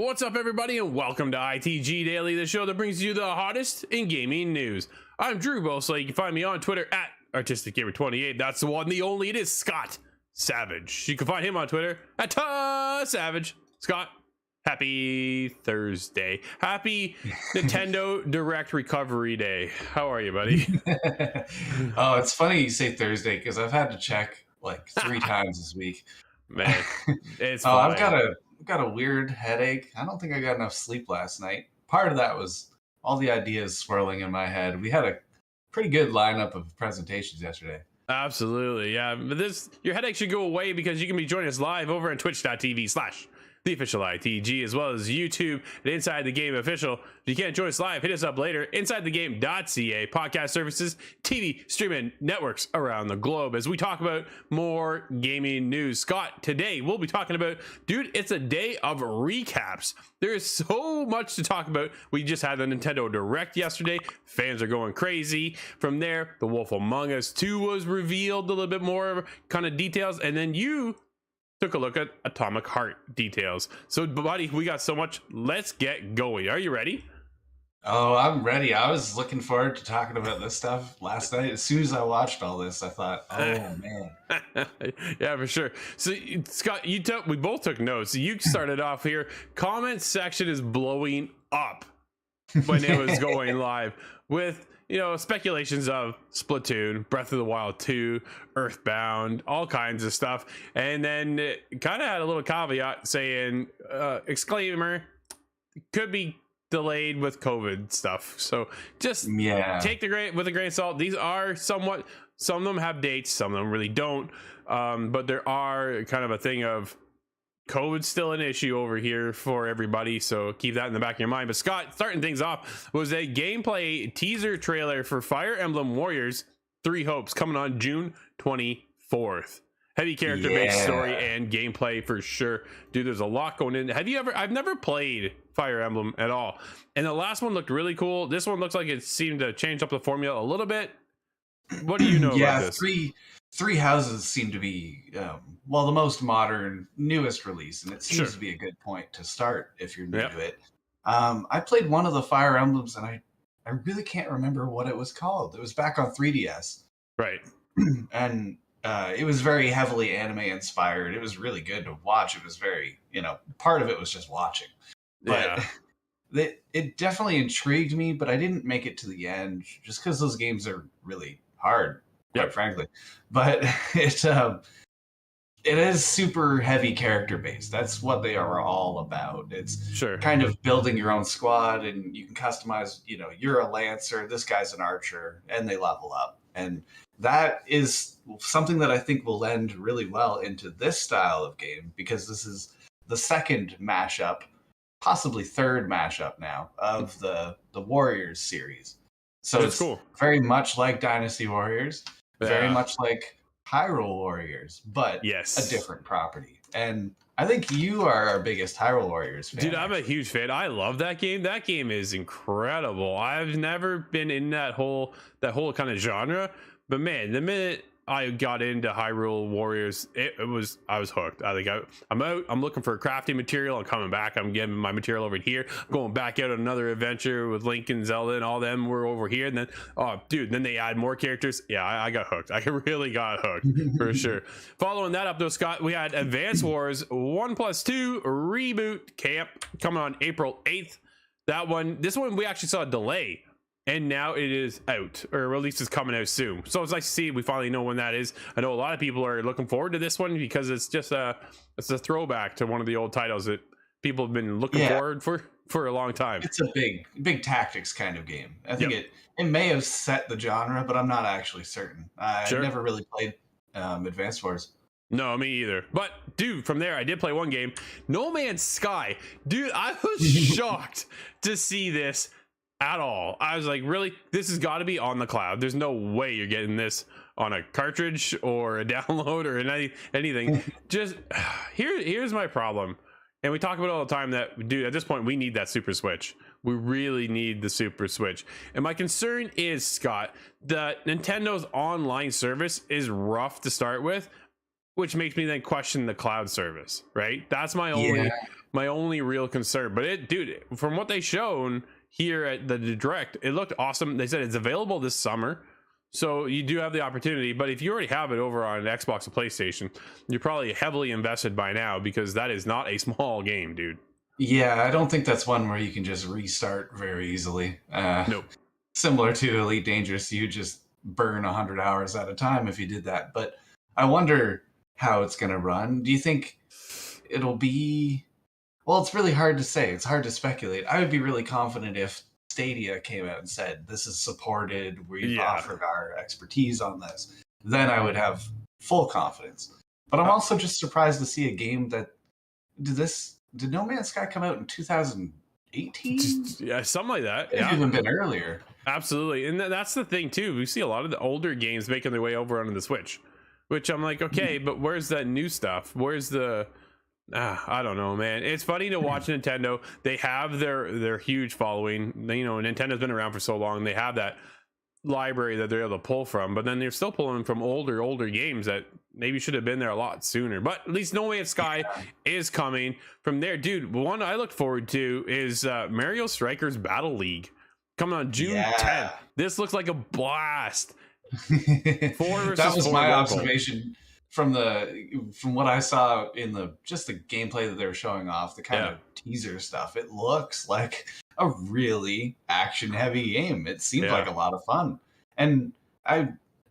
What's up, everybody, and welcome to ITG Daily, the show that brings you the hottest in gaming news. I'm Drew Bosley. You can find me on Twitter at ArtisticGamer28. That's the one, the only. It is Scott Savage. You can find him on Twitter at Savage. Scott, happy Thursday. Happy Nintendo Direct Recovery Day. How are you, buddy? Oh, it's funny you say Thursday because I've had to check like 3 times this week. Man, it's I've fine. got a weird headache. I don't think I got enough sleep last night. Part of that was all the ideas swirling in my head. We had a pretty good lineup of presentations yesterday. Absolutely, yeah. But your headache should go away because you can be joining us live over on twitch.tv/the official ITG, as well as YouTube and Inside the Game Official. If you can't join us live, hit us up later. InsideTheGame.ca, podcast services, TV streaming networks around the globe as we talk about more gaming news. Scott, today we'll be talking about, dude, it's a day of recaps. There is so much to talk about. We just had the Nintendo Direct yesterday. Fans are going crazy. From there, The Wolf Among Us 2 was revealed, a little bit more kind of details, and then you took a look at Atomic Heart details. So, buddy, we got so much. Let's get going. Are you ready? Oh, I'm ready. I was looking forward to talking about this stuff last night. As soon as I watched all this, I thought, oh, man. Yeah, for sure. So, Scott, we both took notes. You started off here. Comment section is blowing up when it was going live with, speculations of Splatoon, Breath of the Wild 2, Earthbound, all kinds of stuff. And then it kind of had a little caveat saying, exclaimer, could be delayed with COVID stuff. So just take with a grain of salt. These are somewhat, some of them have dates, some of them really don't. But there are kind of a thing of COVID's still an issue over here for everybody, so keep that in the back of your mind. But Scott, starting things off was a gameplay teaser trailer for Fire Emblem Warriors 3 Hopes coming on June 24th. Heavy character-based story and gameplay for sure. Dude, there's a lot going in. I've never played Fire Emblem at all. And the last one looked really cool. This one looks like it seemed to change up the formula a little bit. What do you know about this? Three Houses seem to be, the most modern, newest release, and it seems to be a good point to start if you're new to it. I played one of the Fire Emblems, and I really can't remember what it was called. It was back on 3DS. Right. And it was very heavily anime inspired. It was really good to watch. It was very, part of it was just watching. But it definitely intrigued me, but I didn't make it to the end just because those games are really hard. Quite frankly, but it is super heavy character based. That's what they are all about. It's kind of building your own squad, and you can customize. You're a lancer, this guy's an archer, and they level up. And that is something that I think will lend really well into this style of game, because this is the second mashup, possibly third mashup now of the Warriors series. So it's cool. Very much like Dynasty Warriors. Very much like Hyrule Warriors, but a different property. And I think you are our biggest Hyrule Warriors fan. Dude, I'm a huge fan. I love that game. That game is incredible. I've never been in that whole kind of genre, but man, the minute I got into Hyrule Warriors, I was hooked. I think I'm out. I'm looking for crafting material. I'm coming back. I'm getting my material over here. I'm going back out on another adventure with Link and Zelda and all them were over here. And then, then they add more characters. Yeah, I got hooked. I really got hooked for sure. Following that up though, Scott, we had Advance Wars 1+2 Reboot Camp coming on April 8th. This one we actually saw a delay. And now it is out, or at least it's coming out soon. So it's nice to see we finally know when that is. I know a lot of people are looking forward to this one because it's just it's a throwback to one of the old titles that people have been looking forward for a long time. It's a big tactics kind of game. I think it may have set the genre, but I'm not actually certain. I never really played Advance Wars. No, me either. But dude, from there I did play one game, No Man's Sky. Dude, I was shocked to see this at all. I was like, really? This has got to be on the cloud. There's no way you're getting this on a cartridge or a download or anything. Just here's my problem. And we talk about it all the time that, dude, at this point we need that Super Switch. We really need the Super Switch. And my concern is, Scott, that Nintendo's online service is rough to start with, which makes me then question the cloud service, right? That's my my only real concern. But it, dude, from what they shown here at the direct, it looked awesome. They said it's available this summer, so you do have the opportunity. But if you already have it over on Xbox or PlayStation, you're probably heavily invested by now, because that is not a small game, dude. Yeah, I don't think that's one where you can just restart very easily. Nope. Similar to Elite Dangerous, you just burn 100 hours at a time if you did that. But I wonder how it's going to run. Do you think it'll be... Well, it's really hard to say. It's hard to speculate. I would be really confident if Stadia came out and said, this is supported, we've offered our expertise on this. Then I would have full confidence. But I'm also just surprised to see a game that... Did No Man's Sky come out in 2018? Yeah, something like that. It's even been earlier. Absolutely. And that's the thing too. We see a lot of the older games making their way over onto the Switch, which I'm like, okay, but where's that new stuff? Where's the I don't know, man. It's funny to watch Nintendo. They have their huge following. You know, Nintendo's been around for so long. They have that library that they're able to pull from, but then they're still pulling from older games that maybe should have been there a lot sooner. But at least No Man's Sky is coming from there, dude. One I look forward to is Mario Strikers Battle League coming on June 10th. This looks like a blast. That was my observation from what I saw in the gameplay that they were showing off, the kind of teaser stuff. It looks like a really action heavy game. It seemed like a lot of fun. And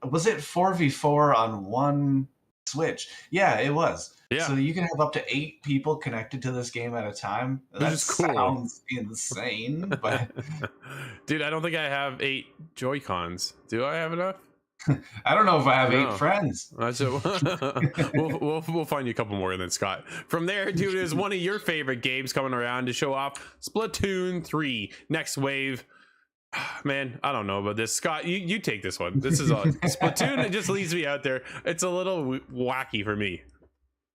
was it 4v4 on one Switch? Yeah, it was. Yeah. So you can have up to 8 people connected to this game at a time. That sounds insane, but dude, I don't think I have 8 Joy-Cons. Do I have enough? I don't know if I have 8 friends. So we'll find you a couple more than Scott. From there, dude, is one of your favorite games coming around to show off Splatoon 3 Next Wave. Man, I don't know about this. Scott, you take this one. This is Splatoon. It just leaves me out there. It's a little wacky for me.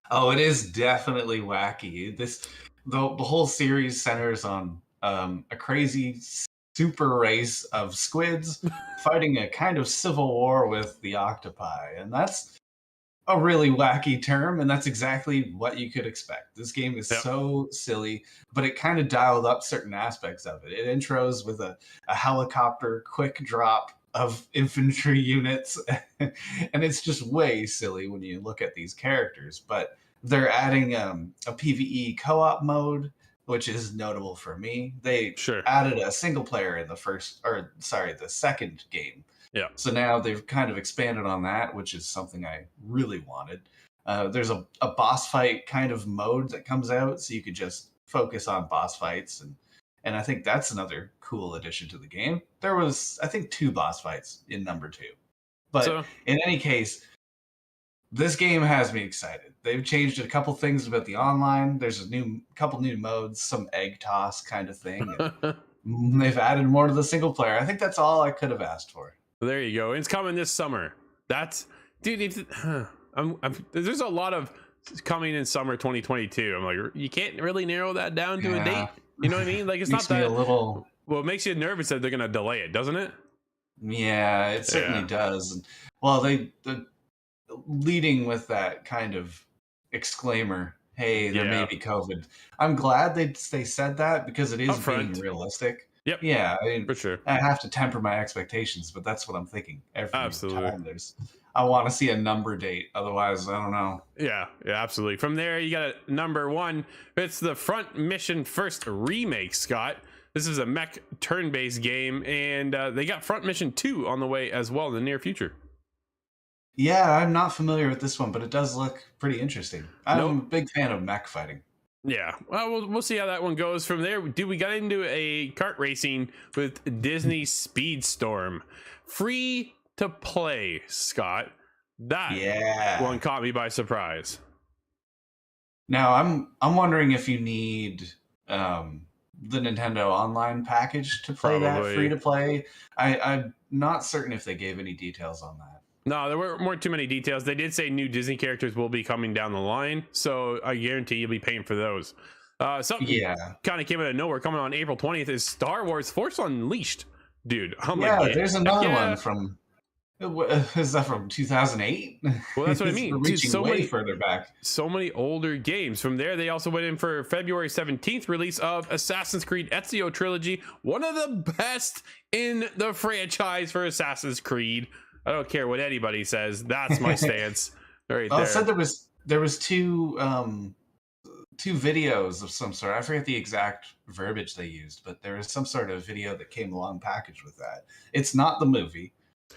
Oh, it is definitely wacky. The whole series centers on a crazy super race of squids fighting a kind of civil war with the octopi, and that's a really wacky term, and that's exactly what you could expect. This game is so silly, but it kind of dialed up certain aspects of it. It intros with a helicopter quick drop of infantry units, and it's just way silly when you look at these characters. But they're adding a PvE co-op mode, which is notable for me. They added a single player in the second game. Yeah. So now they've kind of expanded on that, which is something I really wanted. There's a boss fight kind of mode that comes out, so you could just focus on boss fights, and I think that's another cool addition to the game. There was, I think, 2 boss fights in number 2. But in any case, this game has me excited. They've changed a couple things about the online. There's couple new modes, some egg toss kind of thing. They've added more to the single player. I think that's all I could have asked for. There you go. It's coming this summer. That's, dude. There's a lot of coming in summer 2022. I'm like, you can't really narrow that down to a date. You know what I mean? Like, it's not that. Well, it makes you nervous that they're gonna delay it, doesn't it? Yeah, it certainly does. Well, the leading with that kind of exclaimer, hey, there may be COVID. I'm glad they said that, because it is being realistic. Yep. Yeah, I mean, for sure. I have to temper my expectations, but that's what I'm thinking. Every time I want to see a number date. Otherwise, I don't know. Yeah, absolutely. From there, you got a number 1. It's the Front Mission First remake, Scott. This is a mech turn-based game, and they got Front Mission 2 on the way as well in the near future. Yeah, I'm not familiar with this one, but it does look pretty interesting. I'm a big fan of mech fighting. Yeah, well, we'll see how that one goes. From there, dude, we got into a kart racing with Disney Speedstorm. Free to play, Scott. That one caught me by surprise. Now, I'm wondering if you need the Nintendo Online package to play that free to play. I'm not certain if they gave any details on that. No, there weren't too many details. They did say new Disney characters will be coming down the line, so I guarantee you'll be paying for those. Something kind of came out of nowhere. Coming on April 20th is Star Wars Force Unleashed, dude. There's another one from Is that from 2008? Well, that's what I We're mean, dude. reaching way further back. So many older games. From there, they also went in for February 17th release of Assassin's Creed Ezio Trilogy, one of the best in the franchise for Assassin's Creed. I don't care what anybody says. That's my stance right Well, it said there. there was two videos of some sort. I forget the exact verbiage they used, but there was some sort of video that came along packaged with that. It's not the movie.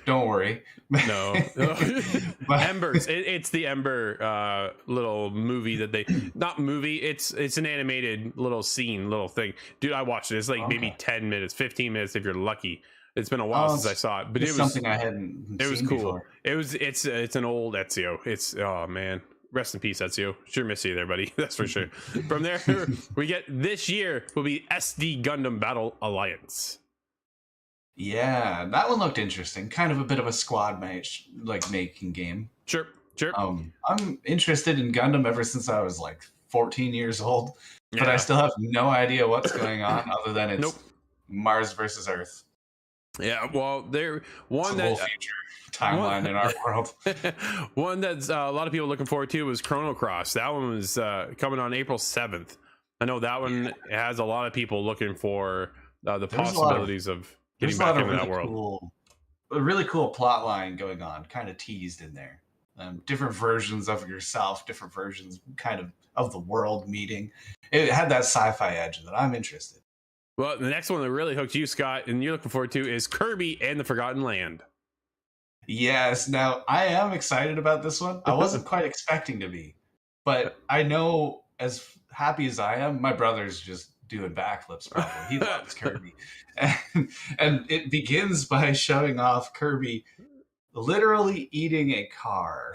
Don't worry. No, But Embers. It's the Ember little movie that they not movie. It's an animated little scene, little thing. Dude, I watched it. It's like maybe 10 minutes, 15 minutes if you're lucky. It's been a while since I saw it, but it was something I hadn't. It was seen cool. Before. It's an old Ezio. It's oh man. Rest in peace, Ezio. Sure miss you there, buddy. That's for sure. From there, we get this year will be SD Gundam Battle Alliance. Yeah, that one looked interesting. Kind of a bit of a squad match, like making game. Sure. I'm interested in Gundam ever since I was like 14 years old, but I still have no idea what's going on other than it's Mars versus Earth. Yeah, well, they're one that future timeline in our world. One that's a lot of people looking forward to was Chrono Cross. That one was coming on April 7th. I know that one has a lot of people looking for the possibilities of getting back into that world. A really cool plot line going on, kind of teased in there. Different versions of yourself, different versions kind of the world meeting. It had that sci-fi edge that I'm interested. Well, the next one that really hooked you, Scott, and you're looking forward to is Kirby and the Forgotten Land. Yes. Now, I am excited about this one. I wasn't quite expecting to be, but I know as happy as I am, my brother's just doing backflips probably. He loves Kirby. And it begins by showing off Kirby literally eating a car.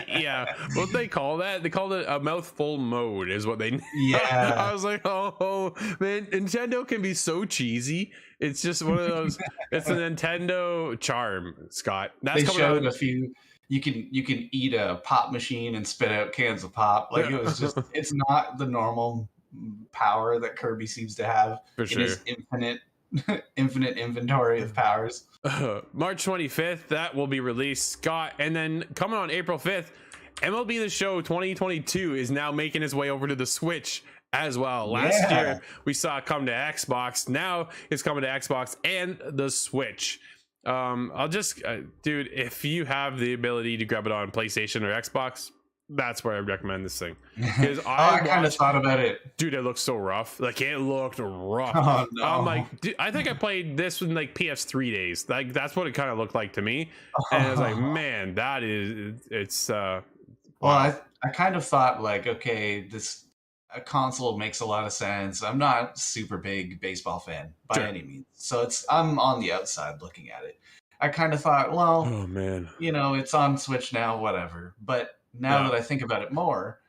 Yeah, what they call that? They call it a mouthful mode, is what they. Yeah, I was like, oh man, Nintendo can be so cheesy. It's just one of those. It's a Nintendo charm, Scott. That's they showed a few. You can eat a pop machine and spit out cans of pop. Like it was just. It's not the normal power that Kirby seems to have. For sure. It is infinite inventory of powers. March 25th, that will be released, Scott. And then coming on April 5th, MLB The Show 2022 is now making its way over to the Switch as well. Last year we saw it come to Xbox. Now it's coming to Xbox and the Switch. I'll just dude, if you have the ability to grab it on PlayStation or Xbox, that's where I recommend this thing. Because I kind of thought about it. Dude, it looks so rough. Like it looked rough. Oh, no. I'm like, dude, I think I played this in like PS3 days. Like that's what it kind of looked like to me. And I was like, man, it's well, I kind of thought like, okay, a console makes a lot of sense. I'm not a super big baseball fan by any means. So I'm on the outside looking at it. I kind of thought, well, oh man, it's on Switch now, whatever. But now that I think about it more,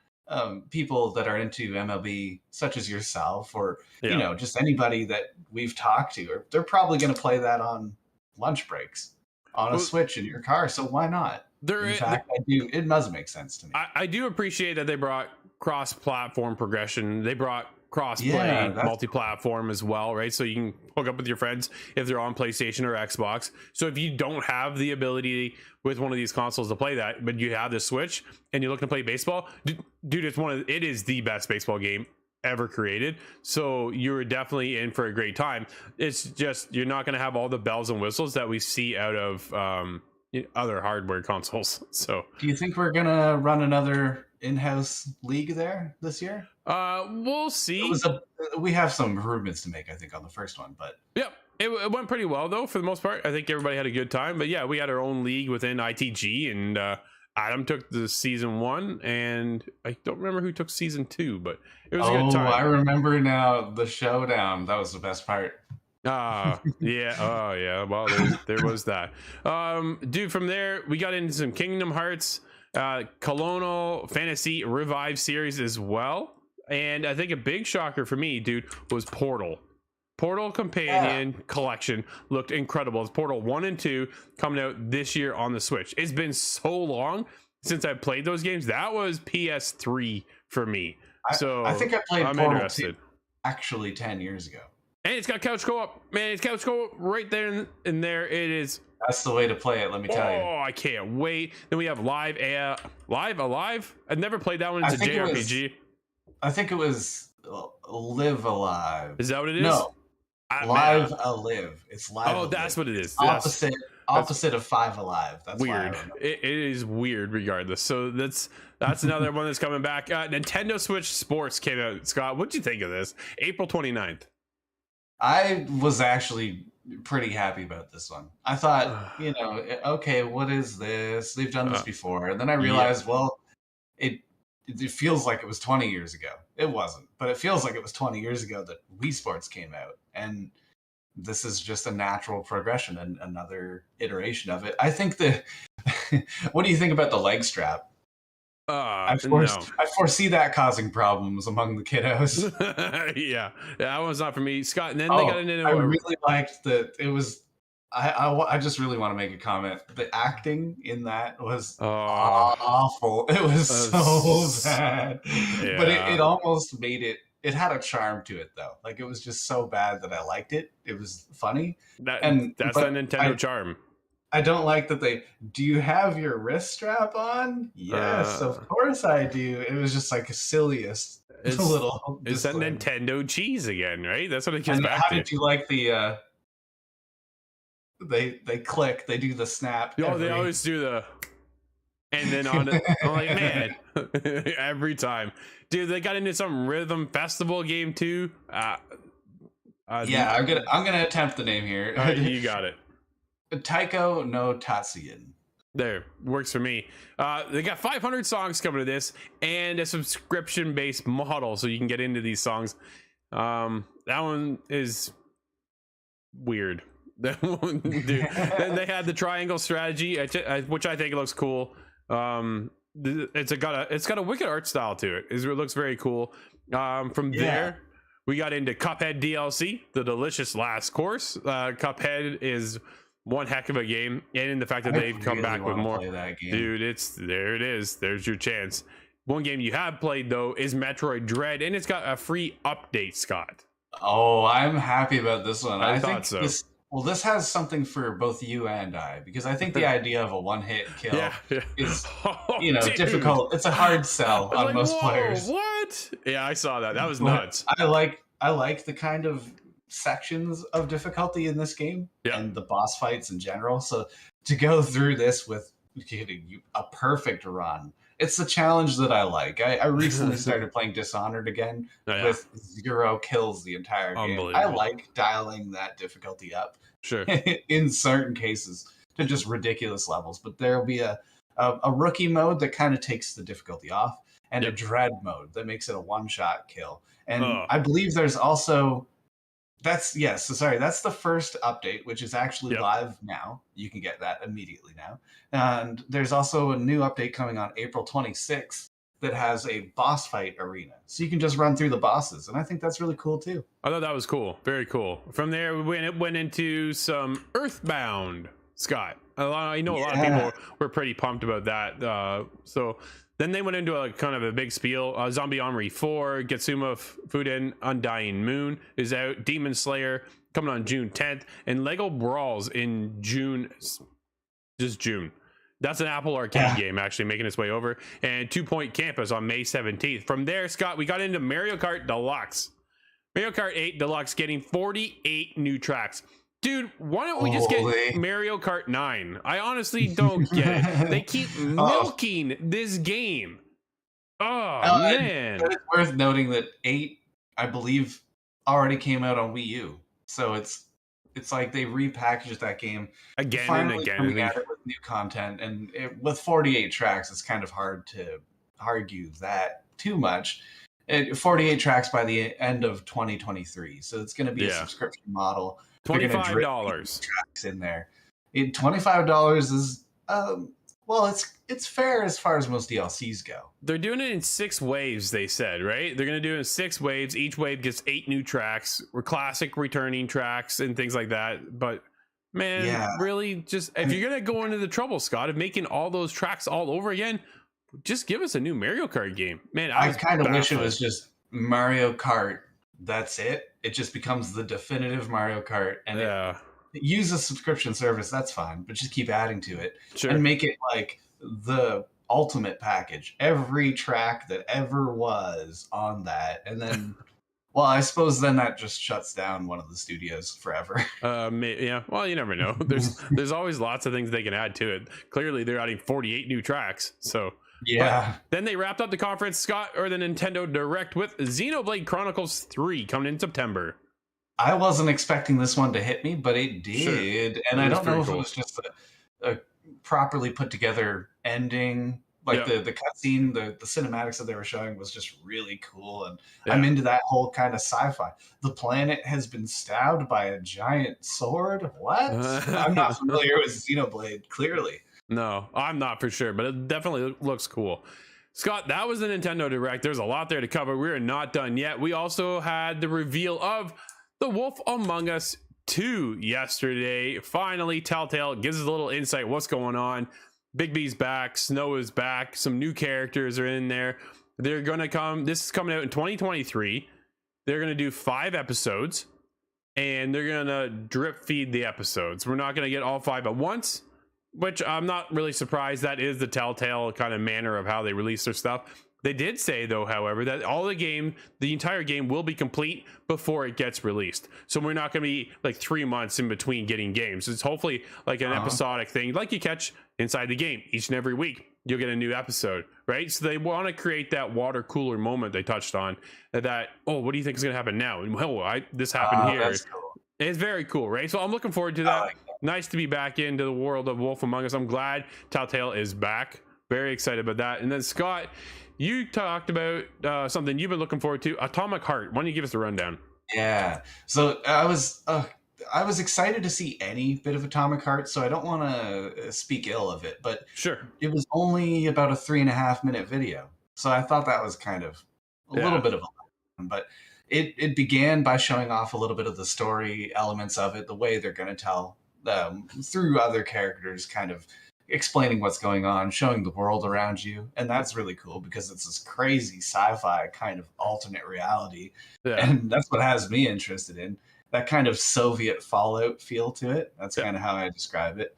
people that are into MLB, such as yourself, or just anybody that we've talked to, they're probably going to play that on lunch breaks on a Switch in your car. So why not? In fact, I do. It does make sense to me. I do appreciate that they brought cross-platform progression. They brought cross-play, multi-platform as well, right? So you can hook up with your friends if they're on PlayStation or Xbox. So if you don't have the ability with one of these consoles to play that, but you have the Switch and you're looking to play baseball, dude, it is the best baseball game ever created. So you're definitely in for a great time. It's just you're not going to have all the bells and whistles that we see out of other hardware consoles. So do you think we're gonna run another in-house league there this year? We'll see. We have some improvements to make, I think, on the first one, but yeah, it went pretty well though for the most part. I think everybody had a good time. But yeah, we had our own league within ITG, and Adam took the season 1, and I don't remember who took season 2, but it was a good time. I remember now the showdown. That was the best part. Yeah. Oh yeah, well there was that. Dude, from there we got into some Kingdom Hearts Colonial Fantasy Revive series as well. And I think a big shocker for me, dude, was Portal Companion Collection. Looked incredible. It's Portal 1 and 2 coming out this year on the Switch. It's been so long since I played those games. That was PS3 for me. So I think I played Portal 2 actually 10 years ago. And it's got couch co-op, man. It's couch co-op right there in there. It is. That's the way to play it. Let me tell you. Oh, I can't wait. Then we have live, alive. I've never played that one. It's a JRPG. I think it was Live Alive. Is that what it is? No, Live Alive. It's Live. Oh, that's what it is. Opposite of Five Alive. That's weird. It is weird, regardless. So that's another one that's coming back. Nintendo Switch Sports came out. Scott, what'd you think of this? April 29th. I was actually pretty happy about this one. I thought, okay, what is this? They've done this before. And then I realized, well, it feels like it was 20 years ago. It wasn't, but it feels like it was 20 years ago that Wii Sports came out. And this is just a natural progression and another iteration of it. I think what do you think about the leg strap? I foresee that causing problems among the kiddos. Yeah, that one's not for me, Scott. And then they got into. I really liked that. It was. I just really want to make a comment. The acting in that was awful. It was so bad, but it almost made it. It had a charm to it, though. Like, it was just so bad that I liked it. It was funny, that's the Nintendo charm. I don't like that do you have your wrist strap on? Yes, of course I do. It was just like the silliest little. It's that Nintendo cheese again, right? That's what it gets back to. How did you like the they click, they do the snap. Oh, they always do the and then on it, I'm like, man, every time. Dude, they got into some rhythm festival game too. I'm gonna attempt the name here. You got it. Taiko no Tatsuyan. There, works for me. They got 500 songs coming to this and a subscription-based model, so you can get into these songs. That one is weird. That one, dude. Then they had the triangle strategy, which I think looks cool. It's got a wicked art style to it. It looks very cool. From there, we got into Cuphead DLC, the delicious last course. Cuphead is one heck of a game, and in the fact that they've come back with more, dude, there it is. There's your chance. One game you have played though is Metroid Dread, and it's got a free update, Scott. Oh, I'm happy about this one. I thought think so. This has something for both you and I, because I think the idea of a one-hit kill is, difficult. It's a hard sell on most players. What? Yeah, I saw that. That was nuts. I like the kind of sections of difficulty in this game and the boss fights in general. So to go through this with a perfect run, it's a challenge that I like. I recently started playing Dishonored again with 0 kills the entire game. I like dialing that difficulty up in certain cases to just ridiculous levels, but there'll be a rookie mode that kind of takes the difficulty off, and a dread mode that makes it a one-shot kill. And I believe there's also that's the first update, which is actually live now. You can get that immediately now. And there's also a new update coming on April 26th that has a boss fight arena. So you can just run through the bosses. And I think that's really cool too. I thought that was cool. Very cool. From there, we went into some Earthbound, Scott. I know a lot of people were pretty pumped about that. So then they went into a kind of a big spiel. Zombie Armory 4, Getsuma Fuden Undying Moon is out. Demon Slayer coming on June 10th. And Lego Brawls in June. That's an Apple Arcade game actually making its way over. And 2 Point Campus on May 17th. From there, Scott, we got into Mario Kart Deluxe. Mario Kart 8 Deluxe getting 48 new tracks. Dude, why don't we just get Mario Kart 9? I honestly don't get it. They keep milking this game. Oh, man. It's worth noting that 8, I believe, already came out on Wii U. So it's like they repackaged that game again and again. Coming at it with new content. And with 48 tracks, it's kind of hard to argue that too much. 48 tracks by the end of 2023. So it's going to be a subscription model. $25 tracks in there. $25 is it's fair as far as most DLCs go. They're doing it in 6 waves, they said, right? They're going to do it in 6 waves. Each wave gets 8 new tracks, or classic returning tracks and things like that. But man, really, just if you're going to go into the trouble, Scott, of making all those tracks all over again, just give us a new Mario Kart game. Man, I kind of wish it was just Mario Kart. That's it. it just becomes the definitive Mario Kart, and Yeah, use a subscription service, that's fine, but just keep adding to it sure. and make it like the ultimate package. Every track that ever was on that, and then, well, I suppose then that just shuts down one of the studios forever. Yeah. Well, you never know. There's always lots of things they can add to it. Clearly, they're adding 48 new tracks. So, but Yeah, then they wrapped up the conference, Scott, or the Nintendo Direct with Xenoblade Chronicles 3 coming in September. I wasn't expecting this one to hit me, but it did, Sure. and It I was don't know pretty if it cool. was just a properly put together ending. Like Yeah. the cutscene, the cinematics that they were showing was just really cool, and I'm Yeah. into that whole kind of sci-fi. The planet has been stabbed by a giant sword. What? I'm not familiar with Xenoblade. Clearly, No, I'm not for sure, but it definitely looks cool. Scott, that was the Nintendo Direct. There's a lot there to cover. We're not done yet. We also had the reveal of The Wolf Among Us 2 yesterday. Finally, Telltale gives us a little insight what's going on. Big B's back, Snow is back, some new characters are in there. They're going to come, this is coming out in 2023. They're going to do 5 episodes and they're going to drip feed the episodes. We're not going to get all 5 at once, which I'm not really surprised. That is the Telltale kind of manner of how they release their stuff. They did say, though, however, that the entire game will be complete before it gets released. So we're not going to be like 3 months in between getting games. It's hopefully like an episodic thing, like you catch inside the game. Each and every week, you'll get a new episode, right? So they want to create that water cooler moment they touched on. That, oh, what do you think is going to happen now? And, well, this happened here. that's cool. It's very cool, right? So I'm looking forward to I that. like that. Nice to be back into the world of Wolf Among Us. I'm glad Telltale is back. Very excited about that. And then Scott, you talked about something you've been looking forward to, Atomic Heart. Why don't you give us the rundown? Yeah. So I was excited to see any bit of Atomic Heart, so I don't want to speak ill of it, but Sure. it was only about a 3.5 minute video. So I thought that was kind of a little bit of a lesson, but it began by showing off a little bit of the story elements of it, the way they're going to tell through other characters, kind of explaining what's going on, showing the world around you. And that's really cool because it's this crazy sci-fi kind of alternate reality. Yeah. And that's what has me interested in that kind of Soviet Fallout feel to it. That's kind of how I describe it.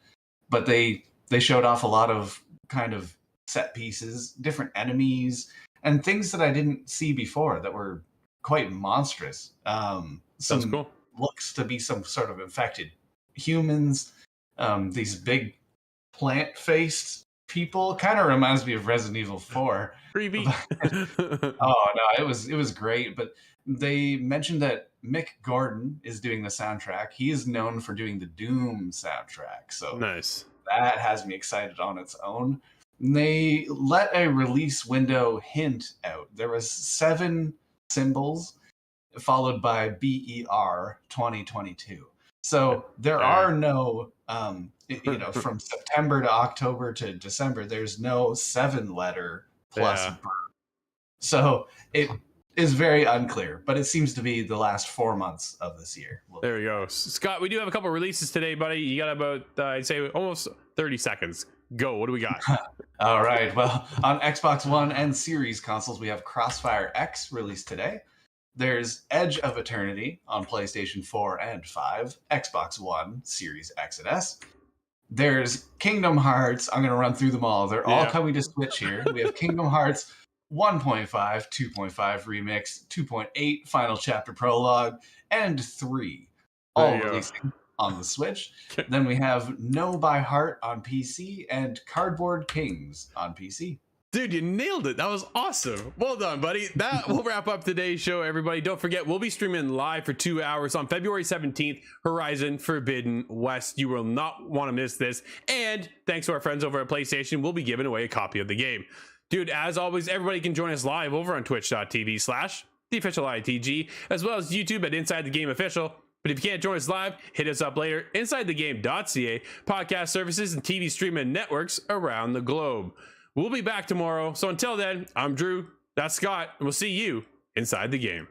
But they showed off a lot of kind of set pieces, different enemies, and things that I didn't see before that were quite monstrous. That's cool. Looks to be some sort of infected humans. These big plant-faced people kind of reminds me of Resident Evil 4. Creepy. Oh no, it was great. But they mentioned that Mick Gordon is doing the soundtrack. He is known for doing the Doom soundtrack, so Nice. that has me excited on its own. And they let a release window hint out. There was 7 symbols followed by BER 2022. So there are no, from September to October to December, there's no 7-letter plus. Yeah. So it is very unclear, but it seems to be the last 4 months of this year. There we go. Scott, we do have a couple releases today, buddy. You got about, I'd say, almost 30 seconds. Go. What do we got? All right. Well, on Xbox One and Series consoles, we have Crossfire X released today. There's Edge of Eternity on PlayStation 4 and 5, Xbox One, Series X and S. There's Kingdom Hearts. I'm going to run through them all. They're all coming to Switch here. We have Kingdom Hearts 1.5, 2.5 Remix, 2.8 Final Chapter Prologue, and 3, all releasing on the Switch. Then we have No by Heart on PC and Cardboard Kings on PC. Dude, you nailed it. That was awesome. Well done, buddy. That will wrap up today's show, everybody. Don't forget, we'll be streaming live for 2 hours on February 17th, Horizon Forbidden West. You will not want to miss this. And thanks to our friends over at PlayStation, we'll be giving away a copy of the game. Dude, as always, everybody can join us live over on twitch.tv/the official ITG, as well as YouTube at Inside the Game Official. But if you can't join us live, hit us up later, InsideTheGame.ca, podcast services, and TV streaming networks around the globe. We'll be back tomorrow. So until then, I'm Drew, that's Scott, and we'll see you inside the game.